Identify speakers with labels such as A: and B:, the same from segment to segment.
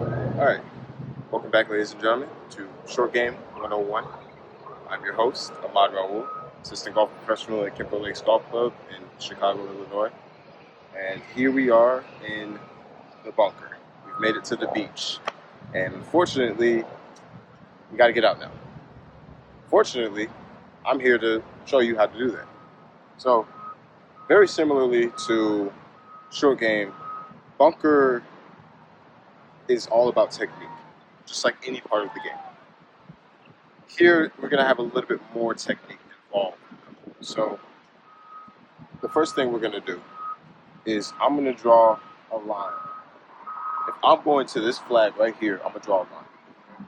A: Alright, welcome back, ladies and gentlemen, to Short Game 101. I'm your host, Araoul, assistant golf professional at Kimber Lakes Golf Club in Chicago, Illinois. And here we are in the bunker. We've made it to the beach. And unfortunately, we got to get out now. Fortunately, I'm here to show you how to do that. So, very similarly to Short Game, bunker is all about technique, just like any part of the game. Here, we're going to have a little bit more technique involved. So, the first thing we're going to do is I'm going to draw a line. If I'm going to this flag right here, I'm going to draw a line.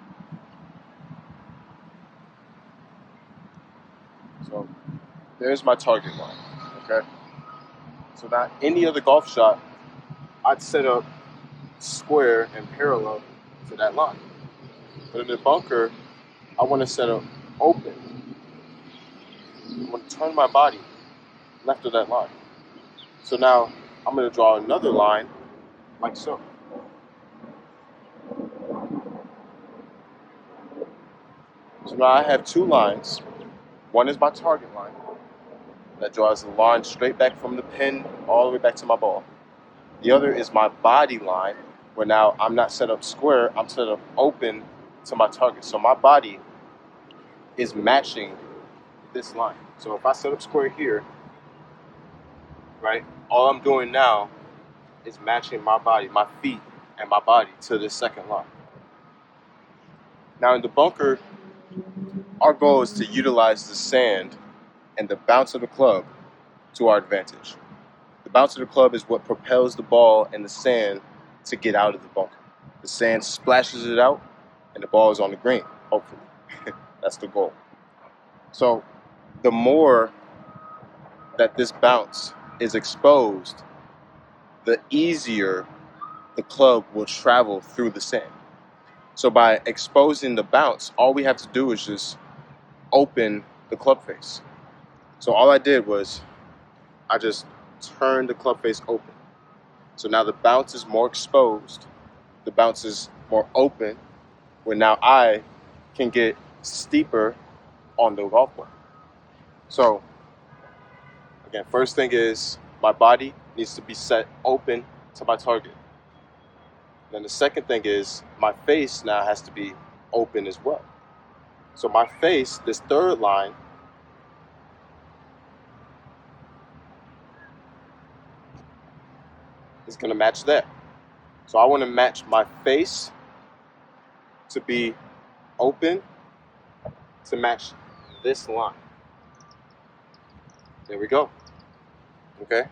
A: So, there's my target line, okay? So now, any other golf shot, I'd set up square and parallel to that line. But in the bunker, I want to set up open. I want to turn my body left of that line. So now I'm going to draw another line like so. So now I have two lines. One is my target line that draws the line straight back from the pin all the way back to my ball. The other is my body line, where now I'm not set up square, I'm set up open to my target. So my body is matching this line. So if I set up square here, right, all I'm doing now is matching my body, my feet and my body to this second line. Now in the bunker, our goal is to utilize the sand and the bounce of the club to our advantage. The bounce of the club is what propels the ball and the sand to get out of the bunker. The sand splashes it out and the ball is on the green, hopefully. That's the goal. So the more that this bounce is exposed, the easier the club will travel through the sand. So by exposing the bounce, all we have to do is just open the club face. So all I did was I just turned the club face open. So now the bounce is more exposed, the bounce is more open, where now I can get steeper on the golf ball. So again, first thing is my body needs to be set open to my target. Then the second thing is my face now has to be open as well. So my face, this third line, is going to match that. So I want to match my face to be open to match this line. There we go. Okay?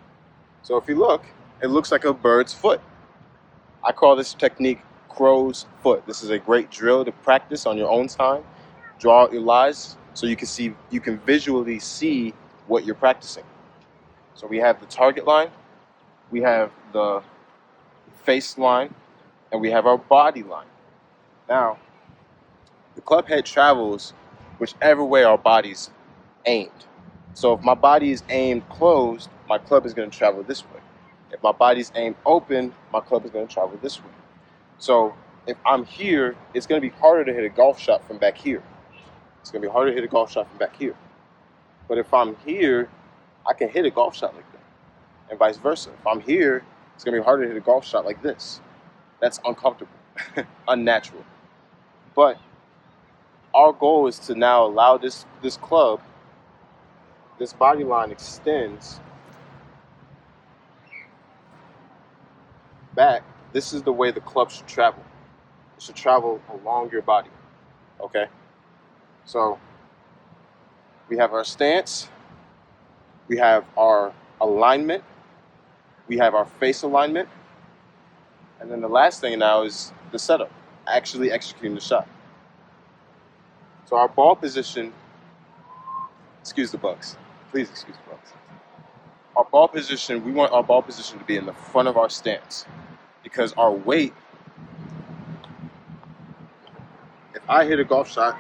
A: So if you look, it looks like a bird's foot. I call this technique crow's foot. This is a great drill to practice on your own time. Draw out your lines so you can visually see what you're practicing. So we have the target line, we have the face line, and we have our body line. Now, the club head travels whichever way our body's aimed. So if my body is aimed closed, my club is going to travel this way. If my body's aimed open, my club is going to travel this way. So if I'm here, it's going to be harder to hit a golf shot from back here. It's going to be harder to hit a golf shot from back here. But if I'm here, I can hit a golf shot like that. And vice versa. If I'm here, it's going to be harder to hit a golf shot like this. That's uncomfortable, unnatural. But our goal is to now allow this club, this body line extends back. This is the way the club should travel. It should travel along your body. Okay? So we have our stance, we have our alignment, we have our face alignment, and then the last thing now is the setup, actually executing the shot. So our ball position, excuse the bugs, please excuse the bugs. Our ball position, we want our ball position to be in the front of our stance, because our weight, if I hit a golf shot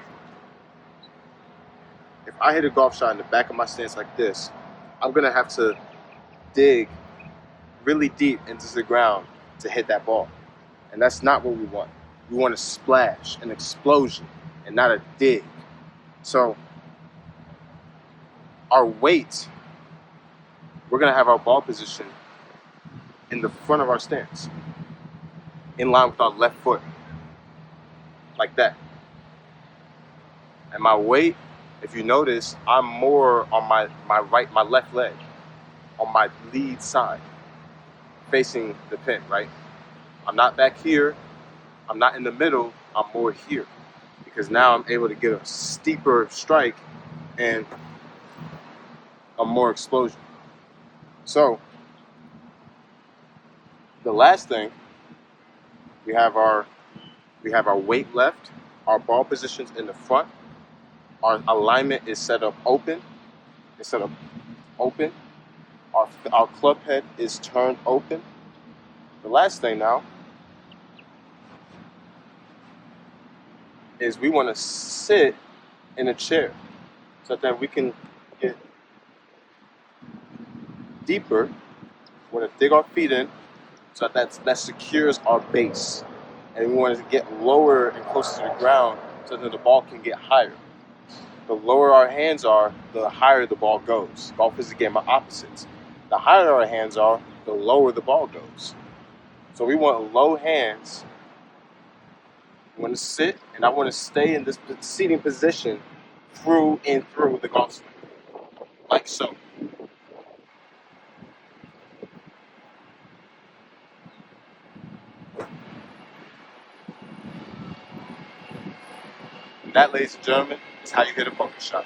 A: in the back of my stance like this, I'm going to have to dig really deep into the ground to hit that ball. And that's not what we want. We want to splash, an explosion, and not a dig. So our weight, we're going to have our ball position in the front of our stance, in line with our left foot, like that. And my weight, if you notice, I'm more on my left leg, on my lead side, facing the pin, right? I'm not back here, I'm not in the middle, I'm more here. Because now I'm able to get a steeper strike and a more explosion. So the last thing, we have our weight left, our ball positions in the front, our alignment is set up open, our club head is turned open. The last thing now is we want to sit in a chair so that we can get deeper. We want to dig our feet in so that secures our base. And we want to get lower and closer to the ground so that the ball can get higher. The lower our hands are, the higher the ball goes. Golf is a game of opposites. The higher our hands are, the lower the ball goes. So we want low hands. I want to sit, and I want to stay in this seating position through the golf swing, like so. And that, ladies and gentlemen, is how you hit a poker shot.